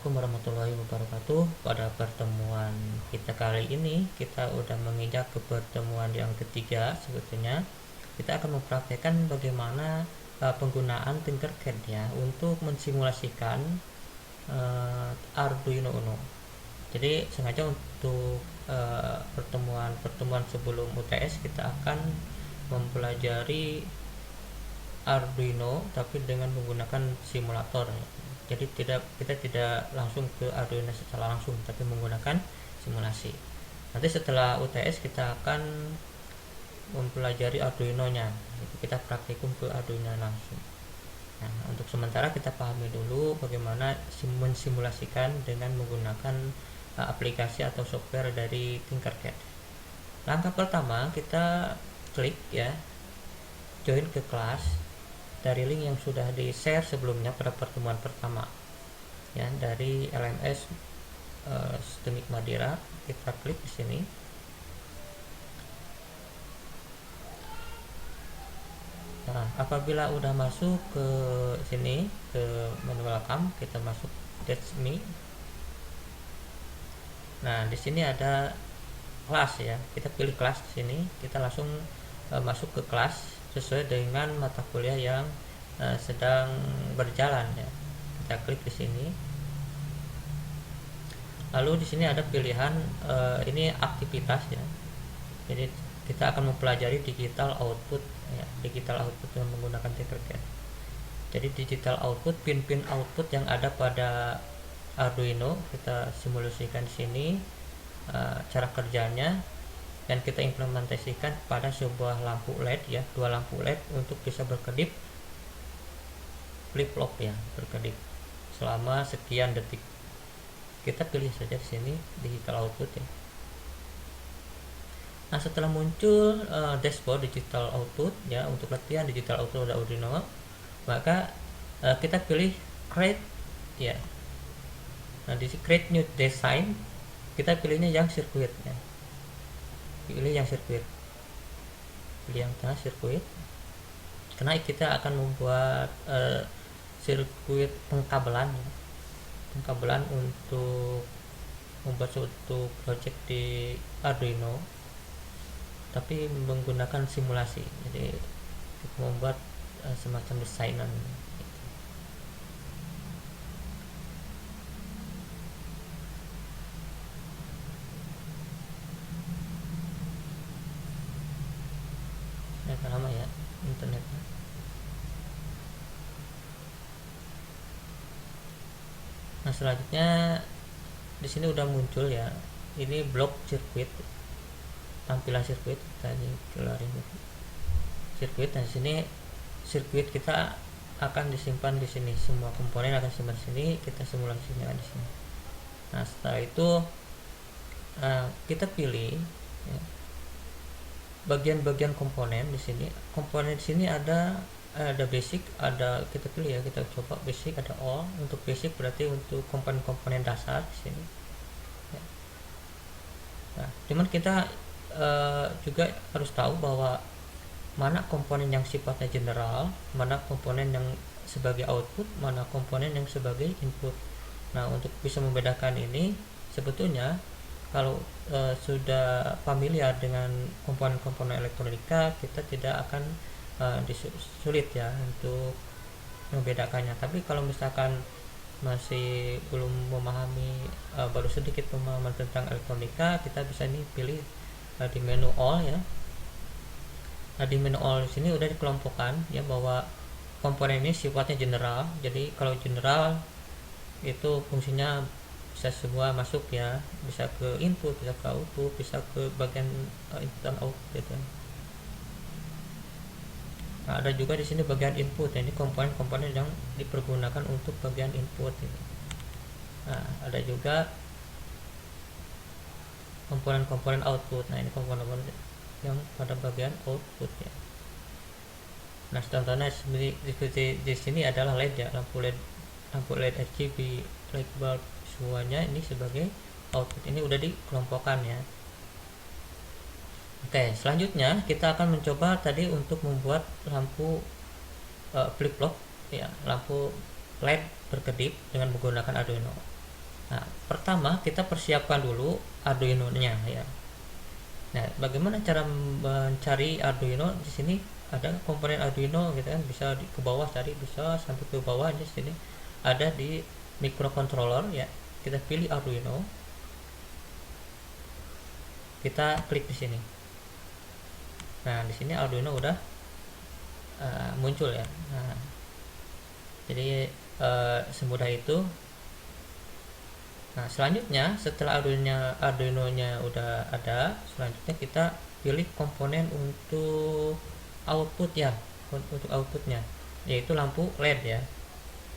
Assalamualaikum warahmatullahi wabarakatuh. Pada pertemuan kita kali ini, kita udah menginjak ke pertemuan yang ketiga. Sebetulnya kita akan mempraktekkan bagaimana penggunaan Tinkercad ya untuk mensimulasikan Arduino Uno. Jadi sengaja untuk pertemuan sebelum UTS kita akan mempelajari Arduino tapi dengan menggunakan simulator. Jadi kita tidak langsung ke Arduino secara langsung, tapi menggunakan simulasi. Nanti setelah UTS kita akan mempelajari Arduino-nya. Jadi kita praktikum ke Arduino langsung. Nah, untuk sementara kita pahami dulu bagaimana mensimulasikan dengan menggunakan aplikasi atau software dari Tinkercad. Langkah pertama kita klik ya, join ke kelas dari link yang sudah di share sebelumnya pada pertemuan pertama ya, dari LMS Sistemik Madira. Kita klik di sini. Nah, apabila udah masuk ke sini ke menu welcome, kita masuk That's Me. Nah, di sini ada kelas ya. Kita pilih kelas di sini. Kita langsung masuk ke kelas sesuai dengan mata kuliah yang sedang berjalan ya. Kita klik di sini. Lalu di sini ada pilihan ini aktivitas ya. Jadi kita akan mempelajari digital output ya, digital output dengan menggunakan Tinkercad. Jadi digital output, pin-pin output yang ada pada Arduino kita simulasikan di sini cara kerjanya, dan kita implementasikan pada sebuah lampu LED ya, dua lampu LED untuk bisa berkedip flip-flop ya, berkedip selama sekian detik. Kita pilih saja di sini digital output ya. Nah, setelah muncul dashboard digital output ya, untuk latihan digital output Arduino, maka kita pilih create ya. Nah, di create new design kita pilihnya yang sirkuit ya. Pilih yang sirkuit, pilih yang tengah sirkuit, karena kita akan membuat sirkuit pengkabelan untuk membuat suatu project di Arduino tapi menggunakan simulasi. Jadi kita membuat semacam desainan. Agak lama ya internetnya. Nah, selanjutnya di sini udah muncul ya, ini blok sirkuit, tampilan sirkuit. Kita kelarin sirkuit. Nah, di sini sirkuit kita akan disimpan di sini, semua komponen akan disimpan di sini, kita simulasinya di sini. Nah, setelah itu kita pilih ya, bagian-bagian komponen di sini. Komponen di sini ada basic, ada kita pilih ya, kita coba basic, ada all. Untuk basic berarti untuk komponen-komponen dasar di sini ya. Nah, cuman kita juga harus tahu bahwa mana komponen yang sifatnya general, mana komponen yang sebagai output, mana komponen yang sebagai input. Nah, untuk bisa membedakan ini, sebetulnya kalau sudah familiar dengan komponen-komponen elektronika, kita tidak akan sulit ya untuk membedakannya. Tapi kalau misalkan masih belum memahami, baru sedikit pemahaman tentang elektronika, kita bisa nih pilih di menu all ya. Nah, di menu all di sini udah dikelompokkan ya, bahwa komponen ini sifatnya general. Jadi kalau general itu fungsinya bisa semua masuk ya, bisa ke input, bisa ke output, bisa ke bagian input dan output gitu. Nah, ada juga di sini bagian input ya, ini komponen-komponen yang dipergunakan untuk bagian input gitu. Nah, ada juga komponen-komponen output. Nah, ini komponen yang pada bagian output ya. Nah, contohnya seperti di sini adalah LED ya, lampu LED RGB, light bulb, semuanya ini sebagai output. Ini udah dikelompokkan ya. Oke, selanjutnya kita akan mencoba tadi untuk membuat lampu flip-flop ya, lampu LED berkedip dengan menggunakan Arduino. Nah, pertama kita persiapkan dulu Arduino-nya ya. Nah, bagaimana cara mencari Arduino? Di sini ada komponen Arduino gitu kan, bisa ke bawah tadi, bisa sampai ke bawah di sini. Ada di microcontroller ya. Kita pilih Arduino. Kita klik di sini. Nah, di sini Arduino udah muncul ya. Nah, jadi semudah itu. Nah, selanjutnya setelah Arduino-nya udah ada, selanjutnya kita pilih komponen untuk output ya, untuk outputnya, yaitu lampu LED ya.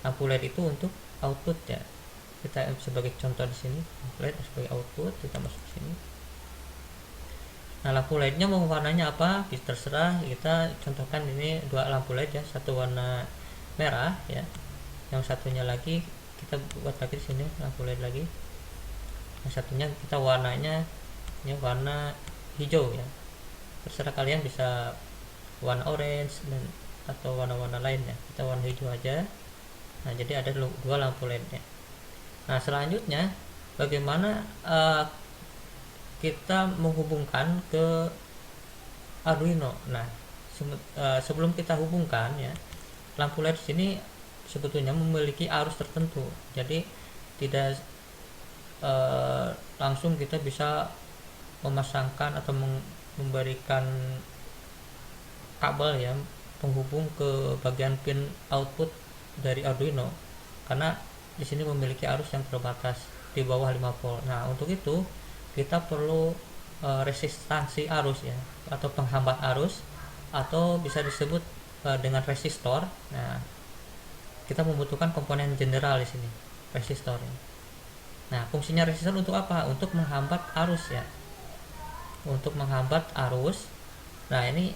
Lampu LED itu untuk output ya. Kita sebagai contoh di sini, LED sebagai output, kita masuk ke sini. Nah, lampu LED-nya mau warnanya apa? Terserah. Kita contohkan ini dua lampu LED ya, satu warna merah ya, yang satunya lagi kita buat lagi di sini lampu LED lagi. Yang satunya kita warnanya ini warna hijau ya. Terserah kalian, bisa warna orange dan atau warna-warna lain ya. Kita warna hijau aja. Nah, jadi ada dua lampu LED-nya. Nah, selanjutnya bagaimana kita menghubungkan ke Arduino. Nah, sebelum kita hubungkan ya, lampu LED sini sebetulnya memiliki arus tertentu, jadi tidak langsung kita bisa memasangkan atau memberikan kabel ya penghubung ke bagian pin output dari Arduino, karena di sini memiliki arus yang terbatas di bawah 5 volt. Nah, untuk itu kita perlu resistansi arus ya, atau penghambat arus, atau bisa disebut dengan resistor. Nah, kita membutuhkan komponen general di sini, resistor. Nah, fungsinya resistor untuk apa? Untuk menghambat arus ya. Untuk menghambat arus. Nah, ini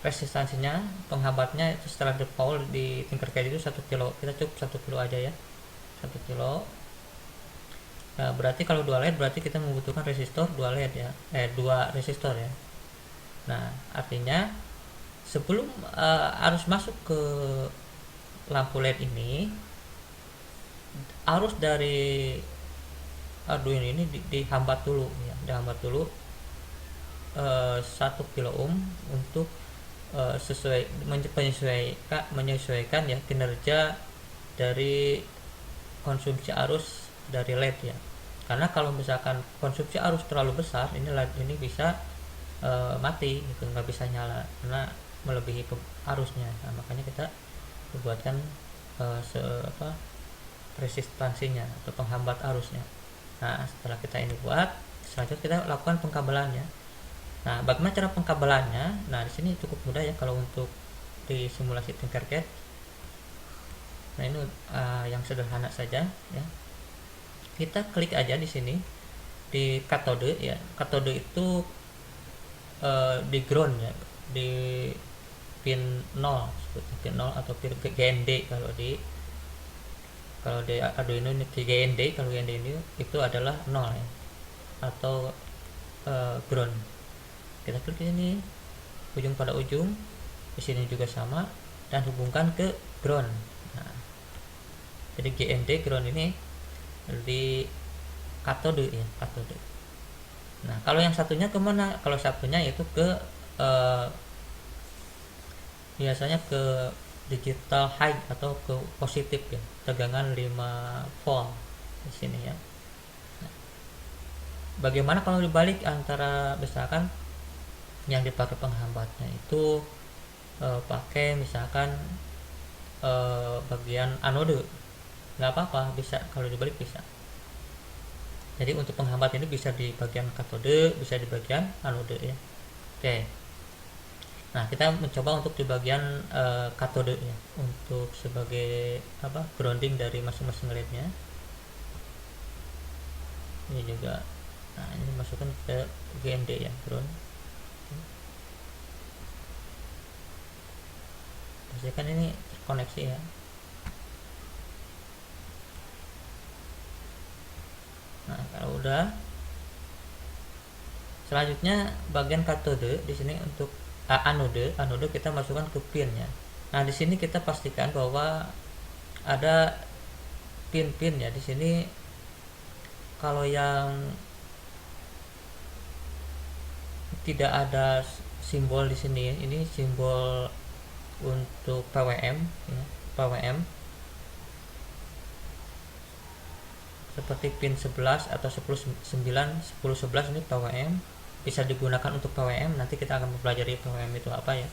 resistansinya, penghambatnya itu setelah di power di Tinkercad itu 1 kilo. Kita cukup 1 kilo aja ya. 1 kilo. Nah, berarti kalau 2 LED berarti kita membutuhkan resistor 2 LED ya. 2 resistor ya. Nah, artinya sebelum arus masuk ke lampu LED ini, arus dari Arduino ini dihambat dulu ya, dihambat dulu 1 kilo ohm untuk menyesuaikan ya kinerja dari konsumsi arus dari LED ya. Karena kalau misalkan konsumsi arus terlalu besar, ini LED ini bisa mati gitu, nggak bisa nyala karena melebihi arusnya. Nah, makanya kita buatkan resistansinya atau penghambat arusnya. Nah, setelah kita ini buat, selanjutnya kita lakukan pengkabelannya. Nah, bagaimana cara pengkabelannya? Nah, di sini cukup mudah ya kalau untuk di simulasi Tinkercad. Nah, ini yang sederhana saja ya. Kita klik aja di sini di katode ya. Katode itu di ground ya, di pin 0, seperti pin 0 atau pin GND. Kalau di Arduino ini GND, kalau GND ini itu adalah 0 ya, atau ground. Kita klik ini ujung pada ujung, di sini juga sama, dan hubungkan ke ground. Nah, jadi GND ground ini di katode ya, katode. Nah, kalau yang satunya kemana? Kalau satunya itu ke biasanya ke digital high atau ke positif ya, tegangan 5 volt di sini ya. Nah, bagaimana kalau dibalik, antara misalkan yang dipakai penghambatnya itu pakai misalkan bagian anode, nggak apa-apa, bisa kalau dibalik bisa. Jadi untuk penghambat ini bisa di bagian katode, bisa di bagian anode ya. Oke. Nah, kita mencoba untuk di bagian katode ya, untuk sebagai grounding dari masing-masing LED-nya. Ini juga, nah ini masukkan ke GND ya, ground. Pastikan ini terkoneksi ya. Nah, kalau udah, selanjutnya bagian katode di sini untuk anode kita masukkan ke pin ya. Nah, di sini kita pastikan bahwa ada pin-pin ya. Di sini kalau yang tidak ada simbol di sini, ini simbol untuk PWM ya, PWM seperti pin 11 atau 10 9 10 11 ini PWM bisa digunakan untuk PWM. Nanti kita akan mempelajari PWM itu apa ya.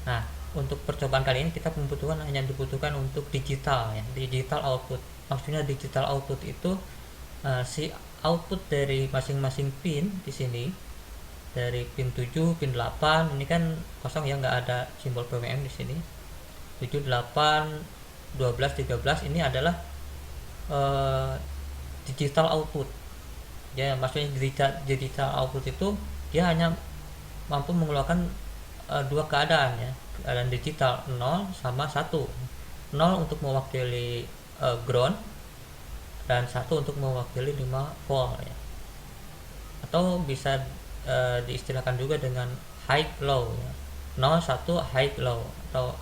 Nah, untuk percobaan kali ini kita hanya dibutuhkan untuk digital ya, digital output. Maksudnya digital output itu si output dari masing-masing pin di sini, dari pin 7, pin 8 ini kan kosong ya, nggak ada simbol PWM di sini. 7, 8, 12, 13 ini adalah digital output ya. Maksudnya digital output itu dia hanya mampu mengeluarkan dua keadaan ya, keadaan digital 0 sama 1. 0 untuk mewakili ground dan 1 untuk mewakili 5 volt ya. Atau bisa diistilahkan juga dengan high low ya. 0 1 high low atau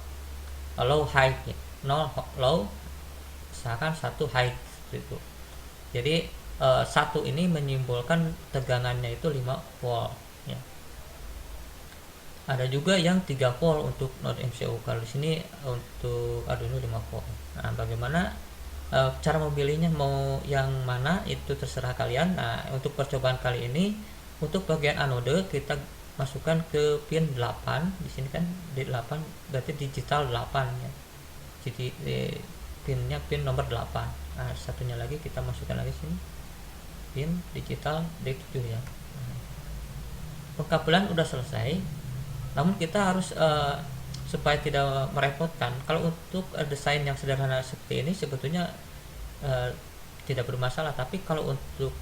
low high ya. 0 low misalkan 1 high gitu. Jadi 1 ini menyimbolkan tegangannya itu 5 volt ya. Ada juga yang 3 volt untuk node MCU. Kalau di sini untuk Arduino 5 volt. Nah, bagaimana cara memilihnya, mau yang mana itu terserah kalian. Nah, untuk percobaan kali ini untuk bagian anode kita masukkan ke pin 8. Di sini kan di 8 berarti digital 8 ya. Jadi pinnya pin nomor 8. Nah, satunya lagi kita masukkan lagi sini pin digital D7 ya. Pengkabelan udah selesai. Namun kita harus supaya tidak merepotkan, kalau untuk desain yang sederhana seperti ini sebetulnya tidak bermasalah. Tapi kalau untuk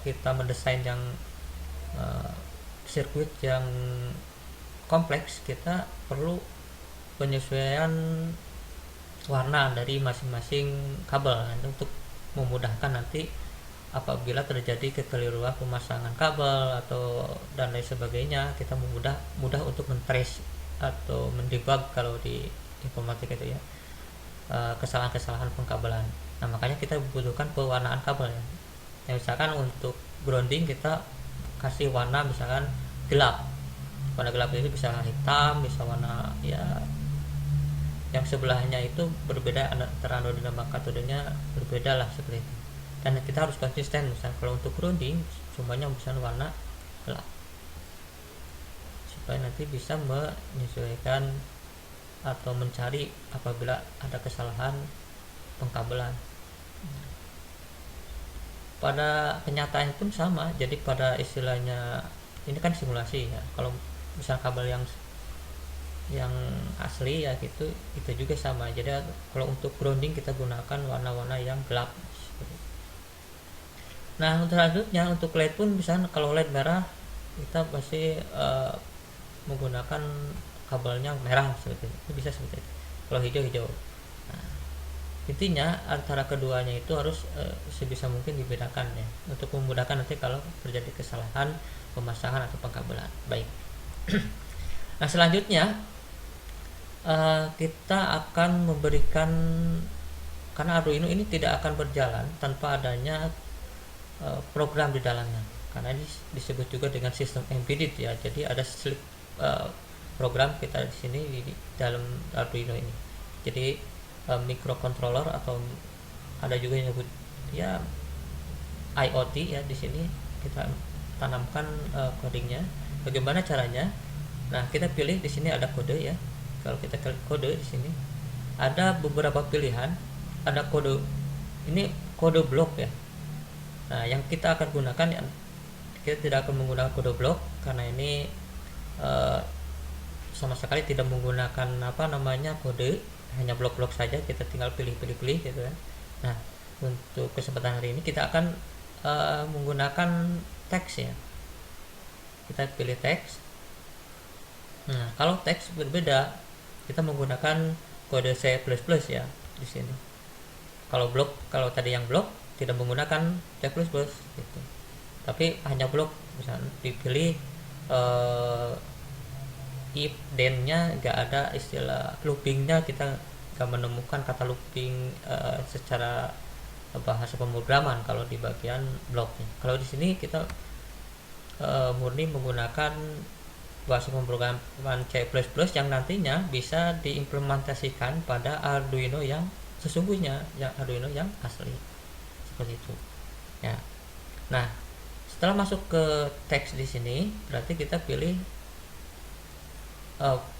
kita mendesain yang sirkuit yang kompleks, kita perlu penyesuaian warna dari masing-masing kabel untuk memudahkan nanti apabila terjadi kekeliruan pemasangan kabel atau dan lain sebagainya, kita mudah untuk mentrace atau mendebug kalau di informatika itu ya, kesalahan-kesalahan pengkabelan. Nah, makanya kita membutuhkan pewarnaan kabel ya. Misalkan untuk grounding kita kasih warna misalkan gelap. Warna gelap ini bisa hitam, bisa warna ya yang sebelahnya itu berbeda, antara anode dan katodenya berbeda lah seperti itu. Dan kita harus konsisten. Misalnya kalau untuk grounding semuanya misalnya warna gelap, supaya nanti bisa menyesuaikan atau mencari apabila ada kesalahan pengkabelan. Pada kenyataannya pun sama. Jadi pada istilahnya ini kan simulasi ya. Kalau misal kabel yang asli ya gitu, itu juga sama. Jadi kalau untuk grounding kita gunakan warna-warna yang gelap. Nah, untuk selanjutnya untuk LED pun misalnya kalau LED merah kita pasti menggunakan kabelnya merah seperti itu, bisa seperti itu. Kalau hijau. Nah, intinya antara keduanya itu harus sebisa mungkin dibedakan ya, untuk memudahkan nanti kalau terjadi kesalahan pemasangan atau pengkabelan. Baik. Nah, selanjutnya kita akan memberikan, karena Arduino ini tidak akan berjalan tanpa adanya program di dalamnya, karena ini disebut juga dengan sistem embedded ya. Jadi ada program kita di sini di dalam Arduino ini. Jadi microcontroller atau ada juga yang disebut ya IoT ya. Di sini kita tanamkan codingnya. Bagaimana caranya? Nah, kita pilih di sini ada kode ya. Kalau kita klik kode di sini ada beberapa pilihan. Ada kode, ini kode blok ya. Nah, yang kita akan gunakan, kita tidak akan menggunakan kode blok karena ini sama sekali tidak menggunakan kode, hanya blok-blok saja. Kita tinggal pilih gitu kan. Nah, untuk kesempatan hari ini kita akan menggunakan teks ya. Kita pilih teks. Nah, kalau teks berbeda, kita menggunakan kode C++ ya di sini. Kalau tadi yang blok tidak menggunakan C++ gitu. Tapi hanya blok, misalnya dipilih if then-nya nggak ada istilah loopingnya, kita nggak menemukan kata looping secara bahasa pemrograman kalau di bagian bloknya. Kalau di sini kita murni menggunakan bahasa pemrograman C++ yang nantinya bisa diimplementasikan pada Arduino yang sesungguhnya, yang Arduino yang asli, seperti itu ya. Nah, setelah masuk ke teks di sini, berarti kita pilih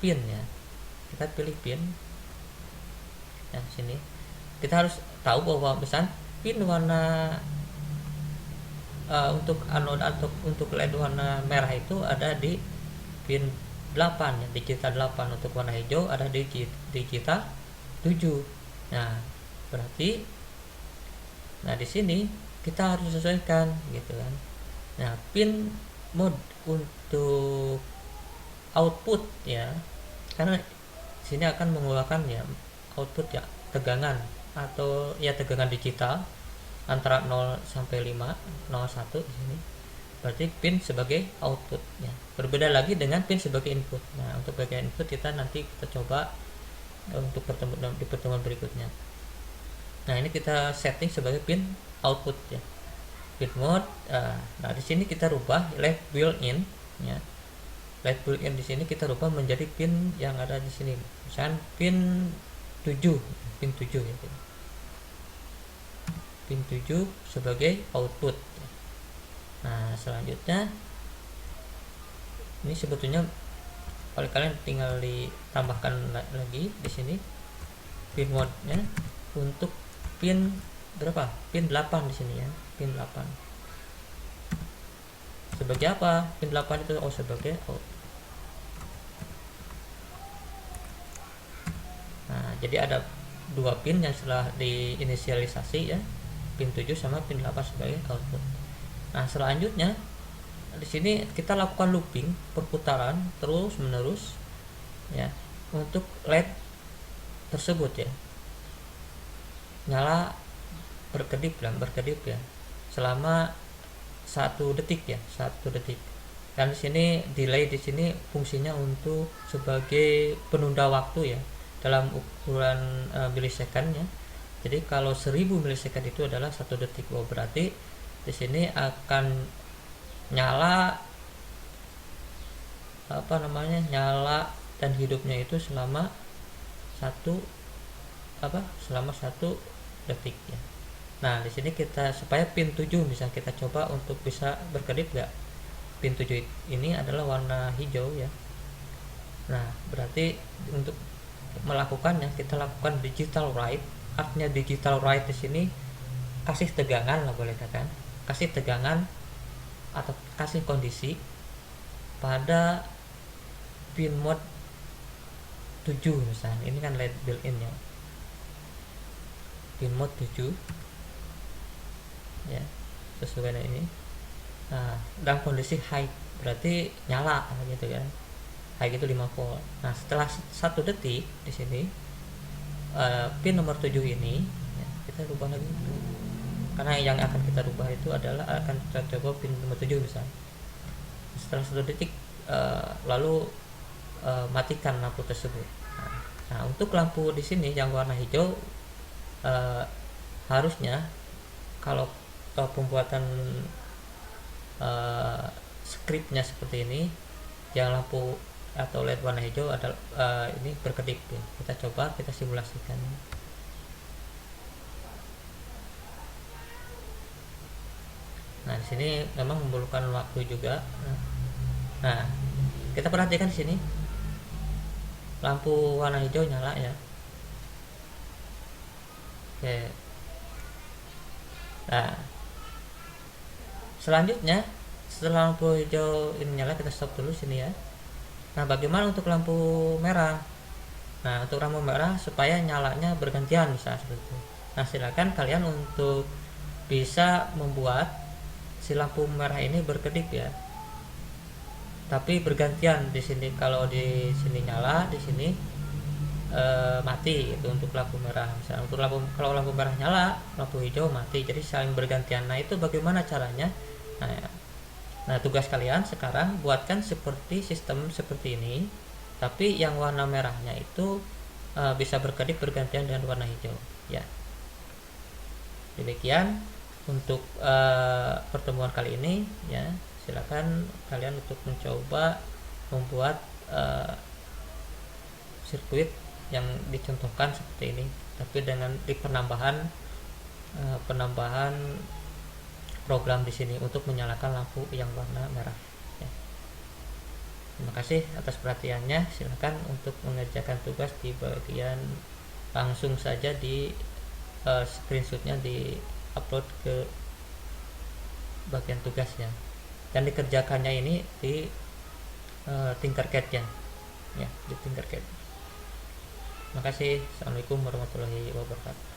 pin ya. Kita pilih pin. Ya, sini kita harus tahu bahwa misalnya pin warna untuk anode atau untuk LED warna merah itu ada di pin 8 ya, digital 8. Untuk warna hijau ada di digital 7. Nah, berarti di sini kita harus sesuaikan gitu kan. Nah, pin mode untuk output ya, karena sini akan mengeluarkan ya output ya, tegangan atau ya tegangan digital antara 0 sampai 5, 01 di sini. Berarti pin sebagai output ya. Berbeda lagi dengan pin sebagai input. Nah, untuk bagian input kita nanti kita coba untuk di pertemuan berikutnya. Nah, ini kita setting sebagai pin output ya. Pin mode. Nah, di sini kita rubah LED built-in ya. LED built-in di sini kita rubah menjadi pin yang ada di sini. Misalnya pin 7 ya. Pin 7 sebagai output. Nah, selanjutnya ini sebetulnya kalau kalian tinggal ditambahkan lagi di sini pin mode-nya untuk pin berapa? Pin 8 di sini ya. Pin 8. Sebagai apa? Pin 8 itu sebagai out. Nah, jadi ada dua pin yang setelah diinisialisasi ya, pin 7 sama pin 8 sebagai output. Nah, selanjutnya di sini kita lakukan looping, perputaran terus menerus ya untuk LED tersebut ya. Nyala berkedip ya selama 1 detik ya, 1 detik. Dan di sini delay di sini fungsinya untuk sebagai penunda waktu ya dalam ukuran milisecond ya. Jadi kalau 1000 milisecond itu adalah 1 detik. Oh, berarti di sini akan nyala nyala dan hidupnya itu selama 1 detik ya. Nah, di sini kita supaya pin 7 bisa kita coba untuk bisa berkedip enggak. Pin 7 ini adalah warna hijau ya. Nah, berarti untuk melakukannya kita lakukan digital write. Artinya digital write di sini kasih tegangan lah, boleh katakan kasih tegangan atau kasih kondisi pada pin mode 7 misalnya. Ini kan LED built-in ya. Pin mode 7 ya, sesuai dengan ini. Nah, dalam kondisi high berarti nyala gitu kan. High itu 5 volt. Nah, setelah 1 detik di sini pin nomor 7 ini ya, kita rubah lagi. Karena yang akan kita rubah itu adalah akan kita coba pin nomor 7 misalnya. Setelah 1 detik lalu matikan lampu tersebut. Nah, untuk lampu di sini yang warna hijau harusnya kalau pembuatan skripnya seperti ini, yang lampu atau LED warna hijau adalah ini berkedip ya. Kita coba kita simulasikan. Nah, di sini memang memerlukan waktu juga. Nah, kita perhatikan di sini lampu warna hijau nyala ya. Oke. Nah, selanjutnya setelah lampu hijau ini nyala, kita stop dulu sini ya. Nah, bagaimana untuk lampu merah? Nah, untuk lampu merah supaya nyalanya bergantian bisa seperti itu. Nah, silakan kalian untuk bisa membuat si lampu merah ini berkedip ya. Tapi bergantian di sini, kalau di sini nyala, di sini mati itu untuk lampu merah. Misalnya untuk kalau lampu merah nyala, lampu hijau mati. Jadi saling bergantian. Nah, itu bagaimana caranya? Nah, tugas kalian sekarang buatkan seperti sistem seperti ini, tapi yang warna merahnya itu bisa berkedip bergantian dengan warna hijau ya. Demikian untuk pertemuan kali ini ya. Silakan kalian untuk mencoba membuat sirkuit yang dicontohkan seperti ini, tapi dengan di penambahan program di sini untuk menyalakan lampu yang warna merah ya. Terima kasih atas perhatiannya. Silakan untuk mengerjakan tugas di bagian langsung saja di screenshotnya di upload ke bagian tugasnya dan dikerjakannya ini di Tinkercad-nya ya, di Tinkercad. Terima kasih. Assalamualaikum warahmatullahi wabarakatuh.